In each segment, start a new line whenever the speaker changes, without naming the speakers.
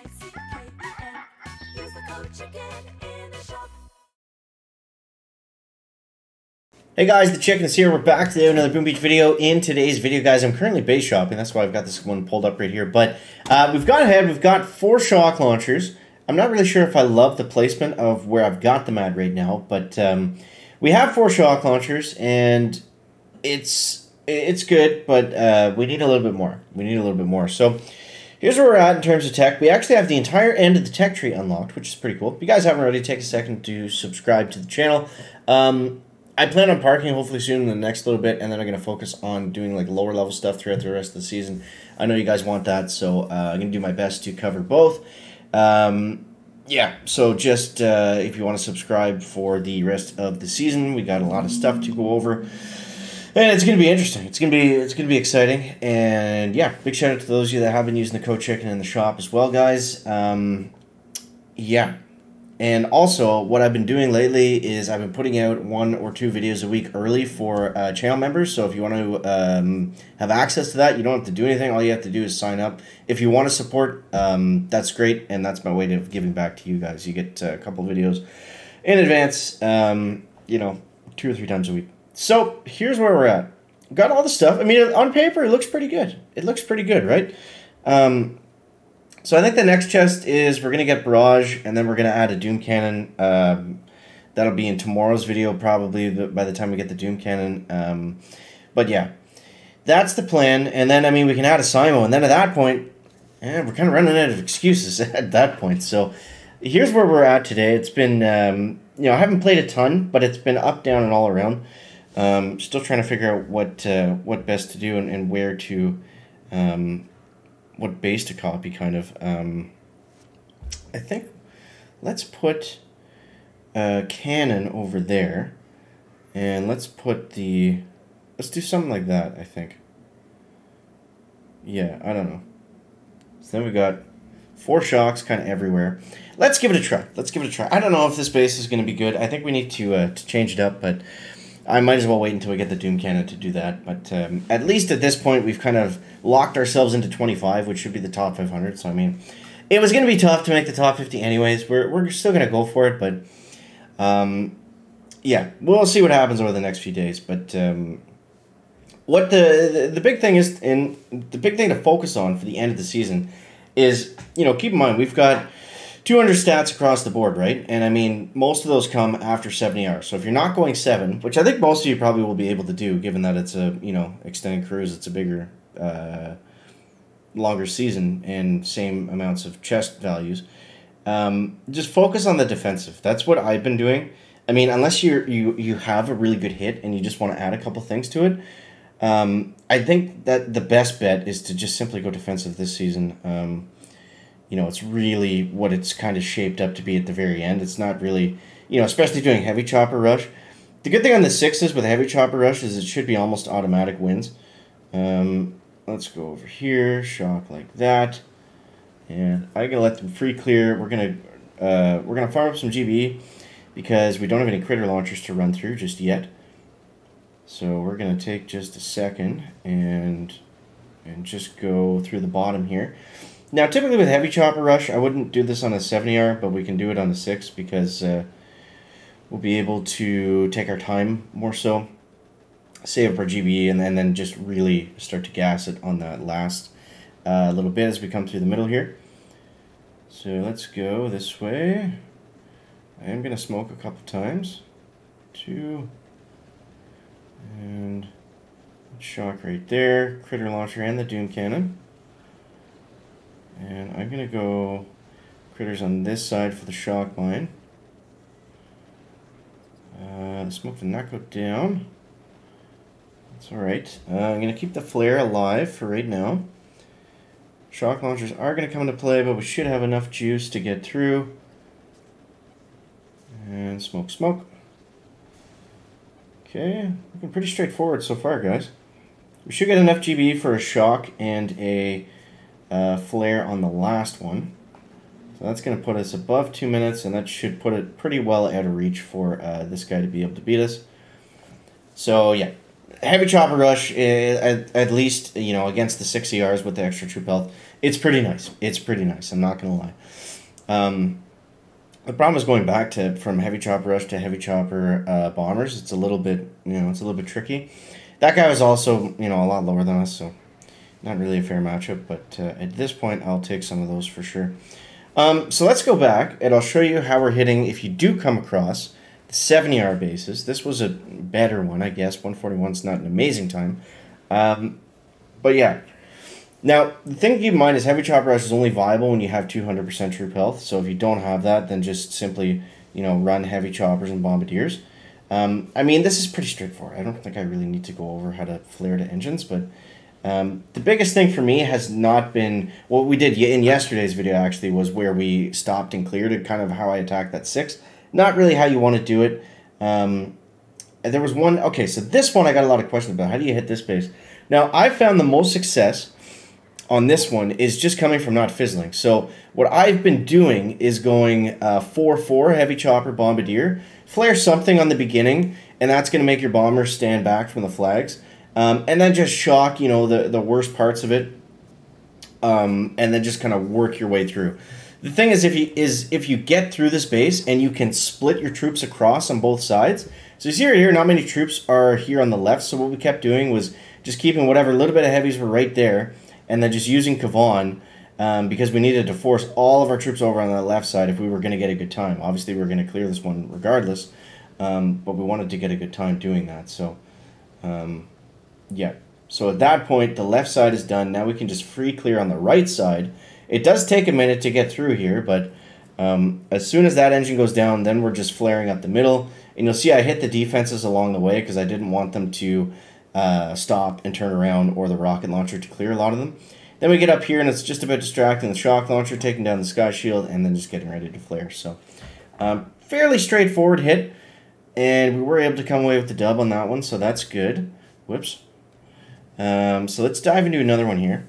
Use the code CHICKEN in the shop.
Hey guys, the Chicken is here. We're back today with another Boom Beach video. In today's video, guys, I'm currently base shopping. That's why I've got this one pulled up right here. But we've gone ahead. We've got 4 shock launchers. I'm not really sure if I love the placement of where I've got them at right now. But we have 4 shock launchers, and it's good. But we need a little bit more. So here's where we're at in terms of tech. We actually have the entire end of the tech tree unlocked, which is pretty cool. If you guys haven't already, take a second to subscribe to the channel. I plan on parking hopefully soon in the next little bit, and then I'm going to focus on doing like lower level stuff throughout the rest of the season. I know you guys want that, so I'm going to do my best to cover both. Yeah, so just if you want to subscribe for the rest of the season, we got a lot of stuff to go over, and it's going to be interesting. It's going to be exciting, and yeah, big shout out to those of you that have been using the code CHICKEN in the shop as well, guys. Yeah. And also, what I've been doing lately is I've been putting out 1 or 2 videos a week early for channel members. So if you want to have access to that, you don't have to do anything. All you have to do is sign up. If you want to support, that's great. And that's my way of giving back to you guys. You get a couple videos in advance, you know, 2 or 3 times a week. So here's where we're at. Got all the stuff. I mean, on paper, it looks pretty good. It looks pretty good, right? So I think the next chest is we're going to get Barrage, and then we're going to add a Doom Cannon. That'll be in tomorrow's video probably by the time we get the Doom Cannon. But yeah, that's the plan. And then, I mean, we can add a Simo, and then at that point, we're kind of running out of excuses at that point. So here's where we're at today. It's been, you know, I haven't played a ton, but it's been up, down, and all around. Still trying to figure out what best to do and where to... what base to copy, kind of. I think let's put a cannon over there, and let's do something like that, I think. Yeah, I don't know. So then we got 4 shocks kind of everywhere. Let's give it a try. I don't know if this base is going to be good. I think we need to change it up, but I might as well wait until we get the Doom Cannon to do that. But at least at this point, we've kind of locked ourselves into 25, which should be the top 500. So, I mean, it was going to be tough to make the top 50 anyways. We're still going to go for it. But, yeah, we'll see what happens over the next few days. But what the big thing is, and the big thing to focus on for the end of the season is, you know, keep in mind, we've got 200 stats across the board, right? And I mean, most of those come after 70 hours. So if you're not going 7, which I think most of you probably will be able to do, given that it's a, you know, extended cruise, it's a bigger, longer season and same amounts of chest values. Just focus on the defensive. That's what I've been doing. I mean, unless you have a really good hit and you just want to add a couple things to it, I think that the best bet is to just simply go defensive this season. You know, it's really what it's kind of shaped up to be at the very end. It's not really, you know, especially doing heavy chopper rush. The good thing on the 6s with heavy chopper rush is it should be almost automatic wins. Let's go over here, shock like that, and I'm gonna let them free clear. We're gonna farm up some GBE because we don't have any critter launchers to run through just yet. So we're gonna take just a second and just go through the bottom here. Now, typically with heavy chopper rush, I wouldn't do this on a 70R, but we can do it on the 6 because we'll be able to take our time more so, save up our GBE, and then just really start to gas it on that last little bit as we come through the middle here. So let's go this way. I am going to smoke a couple times. 2. And shock right there. Critter launcher and the Doom Cannon. And I'm going to go critters on this side for the shock mine. The smoke did not go down. That's alright. I'm going to keep the flare alive for right now. Shock launchers are going to come into play, but we should have enough juice to get through. And smoke, smoke. Okay, looking pretty straightforward so far, guys. We should get enough GBE for a shock and a flare on the last one. So that's going to put us above 2 minutes, and that should put it pretty well out of reach for this guy to be able to beat us. So yeah, heavy chopper rush, at least, you know, against the 6 ERs with the extra troop health, it's pretty nice. It's pretty nice. I'm not going to lie. The problem is going back to from heavy chopper rush to heavy chopper bombers. It's a little bit, you know, it's a little bit tricky. That guy was also, you know, a lot lower than us, so not really a fair matchup. But at this point, I'll take some of those for sure. So let's go back, and I'll show you how we're hitting if you do come across the 70R bases. This was a better one, I guess. 141's not an amazing time. But yeah. Now, the thing to keep in mind is heavy chopper rush is only viable when you have 200% troop health. So if you don't have that, then just simply, you know, run heavy choppers and bombardiers. I mean, this is pretty straightforward. I don't think I really need to go over how to flare to engines, but the biggest thing for me has not been what we did in yesterday's video, actually, was where we stopped and cleared it, kind of how I attacked that 6. Not really how you want to do it. There was one, okay, so this one I got a lot of questions about. How do you hit this base? Now, I found the most success on this one is just coming from not fizzling. So what I've been doing is going 4-4 heavy chopper bombardier, flare something on the beginning, and that's going to make your bombers stand back from the flags, and then just shock, you know, the worst parts of it, and then just kind of work your way through. The thing is, if you get through this base and you can split your troops across on both sides. So you see right here, not many troops are here on the left. So what we kept doing was just keeping whatever little bit of heavies were right there, and then just using Kavan, because we needed to force all of our troops over on the left side if we were going to get a good time. Obviously, we were going to clear this one regardless, but we wanted to get a good time doing that. So, yeah. So at that point, the left side is done. Now we can just free clear on the right side. It does take a minute to get through here, but as soon as that engine goes down, then we're just flaring up the middle. And you'll see I hit the defenses along the way because I didn't want them to stop and turn around, or the rocket launcher to clear a lot of them. Then we get up here and it's just about distracting the shock launcher, taking down the sky shield, and then just getting ready to flare. So fairly straightforward hit, and we were able to come away with the dub on that one, so that's good. Whoops. So let's dive into another one here.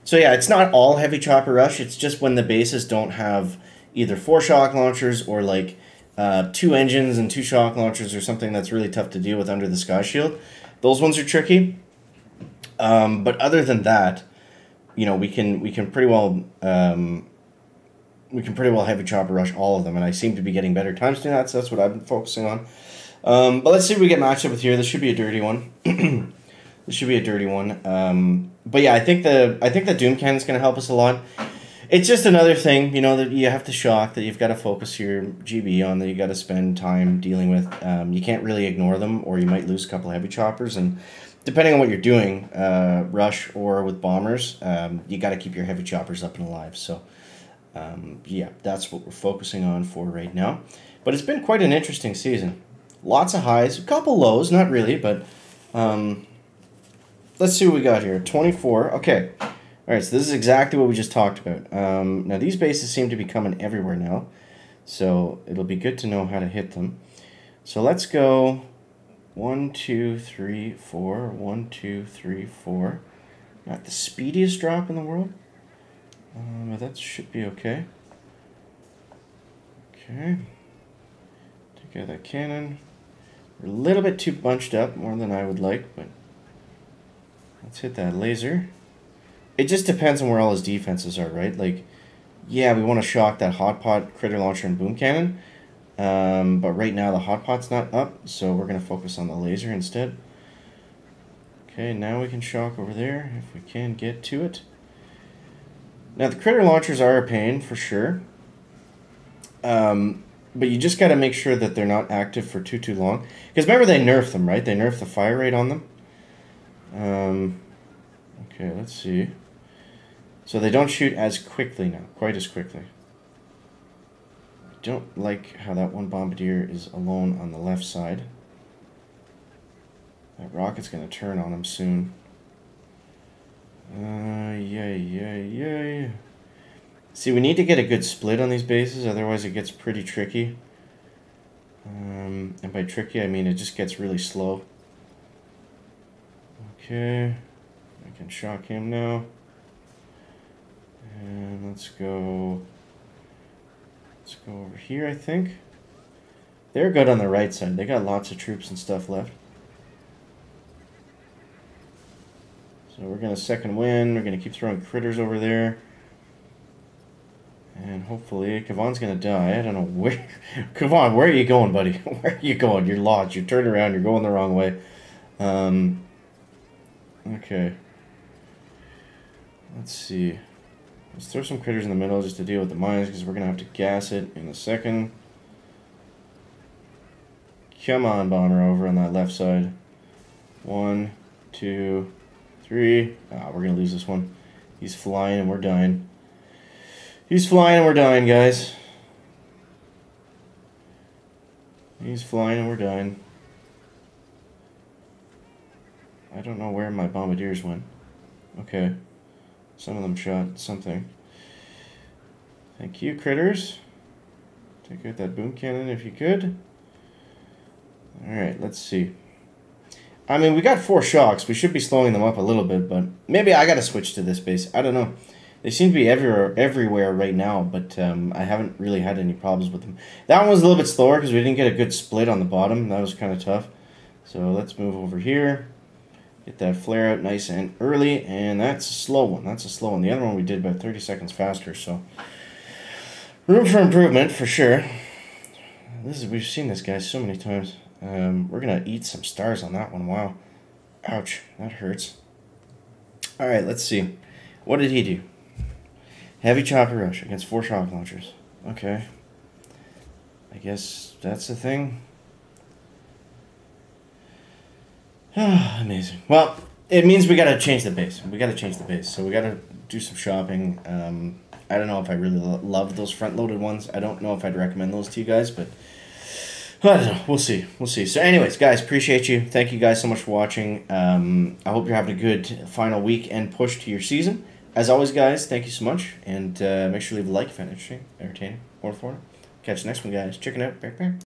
So yeah, it's not all heavy chopper rush, it's just when the bases don't have either 4 shock launchers or like 2 engines and 2 shock launchers, or something that's really tough to deal with under the sky shield. Those ones are tricky, but other than that, you know, we can pretty well heavy chopper rush all of them, and I seem to be getting better times doing that, so that's what I've been focusing on. But let's see if we get matched up with here. This should be a dirty one. This should be a dirty one. But yeah, I think the Doom Cannon's going to help us a lot. It's just another thing, you know, that you have to shock, that you've got to focus your GB on, that you got to spend time dealing with. You can't really ignore them, or you might lose a couple of heavy choppers. And depending on what you're doing, rush or with bombers, you got to keep your heavy choppers up and alive. So yeah, that's what we're focusing on for right now. But it's been quite an interesting season. Lots of highs, a couple lows, not really, but let's see what we got here. 24. Okay. All right, so this is exactly what we just talked about. Now, these bases seem to be coming everywhere now, so it'll be good to know how to hit them. So let's go 1, 2, 3, 4, 1, 2, 3, 4. Not the speediest drop in the world, but that should be okay. Okay. Take out that cannon. We're a little bit too bunched up, more than I would like, but let's hit that laser. It just depends on where all his defenses are, right? Like, yeah, we want to shock that hot pot, critter launcher, and boom cannon. But right now the hot pot's not up, so we're going to focus on the laser instead. Okay, now we can shock over there if we can get to it. Now the critter launchers are a pain for sure. But you just got to make sure that they're not active for too long. Because remember, they nerfed them, right? They nerfed the fire rate on them. Okay, let's see. So they don't shoot as quickly now, quite as quickly. I don't like how that one bombardier is alone on the left side. That rocket's going to turn on him soon. Yay. See, we need to get a good split on these bases, otherwise it gets pretty tricky. And by tricky, I mean it just gets really slow. Okay, I can shock him now. And let's go over here, I think. They're good on the right side. They got lots of troops and stuff left. So we're going to second win. We're going to keep throwing critters over there. And hopefully, Kavon's going to die. I don't know where. Kavon, where are you going, buddy? Where are you going? You're lost. You're turning around. You're going the wrong way. Okay. Let's see. Let's throw some critters in the middle just to deal with the mines, because we're going to have to gas it in a second. Come on, bomber, over on that left side. 1, 2, 3. Ah, we're going to lose this one. He's flying and we're dying. He's flying and we're dying, guys. He's flying and we're dying. I don't know where my bombardiers went. Okay. Some of them shot something. Thank you, critters. Take out that boom cannon if you could. Alright, let's see. I mean, we got 4 shocks. We should be slowing them up a little bit, but maybe I gotta switch to this base. I don't know. They seem to be everywhere right now, but I haven't really had any problems with them. That one was a little bit slower because we didn't get a good split on the bottom. That was kind of tough. So let's move over here. Get that flare out nice and early, and that's a slow one. That's a slow one. The other one we did about 30 seconds faster, so room for improvement for sure. We've seen this guy so many times. We're gonna eat some stars on that one. Wow, ouch, that hurts. All right, let's see. What did he do? Heavy chopper rush against 4 shock launchers. Okay, I guess that's the thing. Amazing. Well, it means we gotta change the base. We gotta change the base. So we gotta do some shopping. I don't know if I really love those front-loaded ones. I don't know if I'd recommend those to you guys, but I don't know. We'll see. We'll see. So anyways, guys, appreciate you. Thank you guys so much for watching. I hope you're having a good final week and push to your season. As always, guys, thank you so much. And make sure you leave a like if you found it interesting, entertaining, or informative. Catch you next one, guys. Chicken out. Bear, bear.